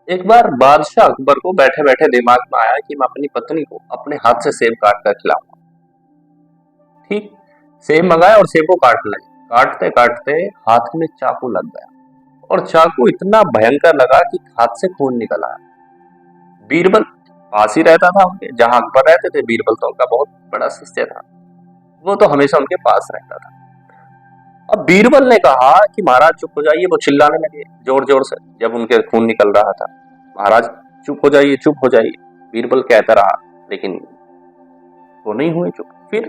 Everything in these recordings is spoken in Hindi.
एक बार बादशाह अकबर को बैठे बैठे दिमाग में आया कि मैं अपनी पत्नी को अपने हाथ से सेब काट कर खिलाऊंगा। ठीक, सेब मंगाया और सेब को काट लगे। काटते काटते हाथ में चाकू लग गया और चाकू इतना भयंकर लगा कि हाथ से खून निकल आया। बीरबल पास ही रहता था उनके, जहां अकबर रहते थे बीरबल तो उनका बहुत बड़ा शिष्य था। वो तो हमेशा उनके पास रहता था। अब बीरबल ने कहा कि महाराज चुप हो जाइए। वो चिल्लाने लगे जोर जोर से जब उनके खून निकल रहा था। महाराज चुप हो जाइए, चुप हो जाइए। बीरबल कहता रहा, लेकिन वो नहीं हुए चुप। फिर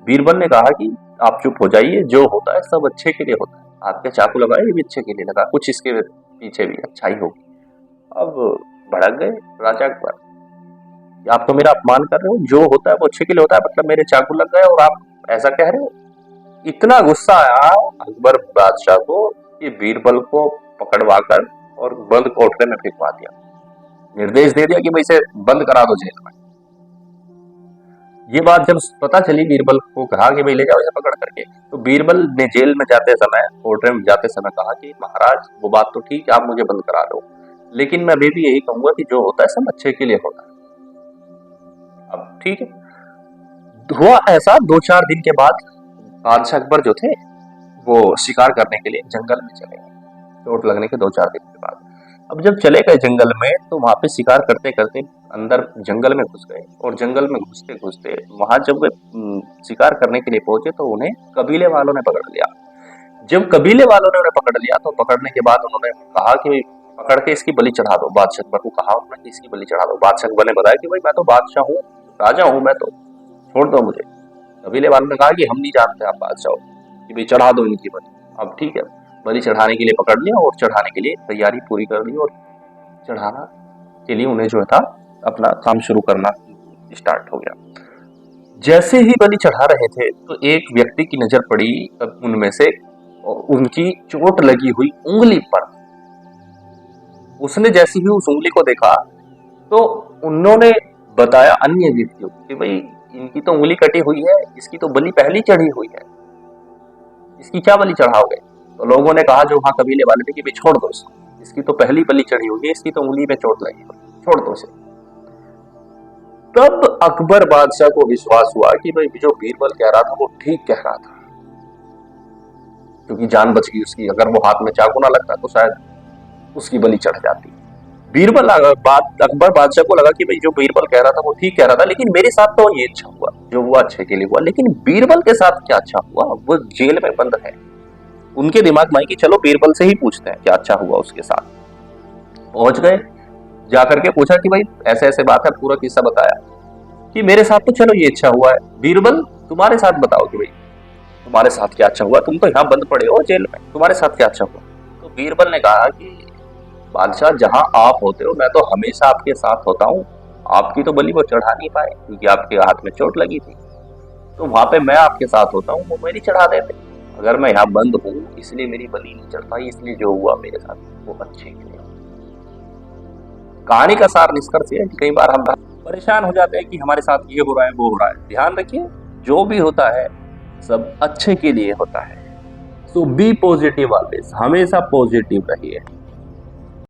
बीरबल ने कहा कि आप चुप हो जाइए, जो होता है सब अच्छे के लिए होता है। आपके चाकू लगाए ये भी अच्छे के लिए लगा, कुछ इसके पीछे भी अच्छाई होगी। अब भड़क गए राजा अकबर, आप तो मेरा अपमान कर रहे हो, जो होता है वो अच्छे के लिए होता है, मतलब मेरे चाकू लग गए और आप ऐसा कह रहे हो। इतना गुस्सा आया अकबर बादशाह को कि बीरबल को पकड़वा कर और बंद कोठरे में फेंकवा दिया। निर्देश दे दिया कि भाई इसे बंद करा दो जेल में। ये बात जब पता चली बीरबल को, कहा कि भाई ले जाओ इसे पकड़ करके। तो बीरबल ने जेल में जाते समय, कोठरे में जाते समय कहा कि महाराज वो बात तो ठीक है, आप मुझे बंद करा दो, लेकिन मैं अभी भी यही कहूंगा कि जो होता है सब अच्छे के लिए होता है। अब ठीक है, हुआ ऐसा 2-4 दिन के बाद बादशाह अकबर जो थे वो शिकार करने के लिए जंगल में चले गए, चोट लगने के 2-4 दिन के बाद। अब जब चले गए जंगल में तो वहां पे शिकार करते करते अंदर जंगल में घुस गए और जंगल में घुसते घुसते वहां जब वे शिकार करने के लिए पहुंचे तो उन्हें कबीले वालों ने पकड़ लिया। जब कबीले वालों ने उन्हें पकड़ लिया तो पकड़ने के बाद उन्होंने कहा कि पकड़ के इसकी बलि चढ़ा दो। बादशाह अकबर को कहा उन्होंने कि इसकी बलि चढ़ा दो। बादशाह अकबर ने बताया कि भाई मैं तो बादशाह हूँ, राजा हूँ, मैं तो, छोड़ दो मुझे। कबीले वालों ने कहा कि हम नहीं जानते आप बादशाह हो, कि भाई चढ़ा दो इनकी बलि। अब ठीक है, बलि चढ़ाने के लिए पकड़ लिया और चढ़ाने के लिए तैयारी पूरी कर ली और चढ़ाना के लिए उन्हें जो था अपना काम शुरू करना स्टार्ट हो गया। जैसे ही बलि चढ़ा रहे थे तो एक व्यक्ति की नजर पड़ी उनमें से, उनकी चोट लगी हुई उंगली पर। उसने जैसे ही उस उंगली को देखा तो उन्होंने बताया अन्य व्यक्तियों कि भाई इनकी तो उंगली कटी हुई है, इसकी तो बलि पहली चढ़ी हुई है, इसकी क्या बलि चढ़ाओगे। तो लोगों ने कहा जो वहां कबीले वाले थे कि भाई छोड़ दो इसको, इसकी तो पहली बलि चढ़ी हुई है, इसकी तो उंगली में चोट लगी हुई, छोड़ दो इसे। तब अकबर बादशाह को विश्वास हुआ कि भाई जो बीरबल कह रहा था वो ठीक कह रहा था, क्योंकि जान बच गई उसकी। अगर वो हाथ में चाकू ना लगता तो शायद उसकी बलि चढ़ जाती। बीरबल अकबर बादशाह को लगा कि भाई जो बीरबल कह रहा था वो ठीक कह रहा था, लेकिन मेरे साथ तो ये अच्छा हुआ, जो हुआ अच्छे के लिए हुआ, लेकिन बीरबल के साथ क्या अच्छा हुआ, वो जेल में बंद है। उनके दिमाग में आई कि चलो बीरबल से ही पूछते हैं क्या अच्छा हुआ उसके साथ। पहुंच गए, जाकर के पूछा कि भाई ऐसे ऐसे बात है, पूरा किस्सा बताया कि मेरे साथ तो चलो ये अच्छा हुआ है, बीरबल तुम्हारे साथ बताओ कि भाई तुम्हारे साथ क्या अच्छा हुआ, तुम तो यहाँ बंद पड़े हो जेल में, तुम्हारे साथ क्या अच्छा हुआ। तो बीरबल ने कहा कि बादशाह जहां आप होते हो मैं तो हमेशा आपके साथ होता हूँ, आपकी तो बलि वो चढ़ा नहीं पाए क्योंकि आपके हाथ में चोट लगी थी, तो वहां पे मैं आपके साथ होता हूँ, वो मेरी चढ़ा देते। अगर मैं यहाँ बंद हूँ इसलिए मेरी बलि नहीं चढ़ पाई, इसलिए जो हुआ मेरे साथ वो अच्छे के लिए। कहानी का सार निष्कर्ष है कि कई बार हम परेशान हो जाते हैं कि हमारे साथ ये हो रहा है वो हो रहा है। ध्यान रखिए जो भी होता है सब अच्छे के लिए होता है। सो बी पॉजिटिव ऑलवेज, हमेशा पॉजिटिव रहिए।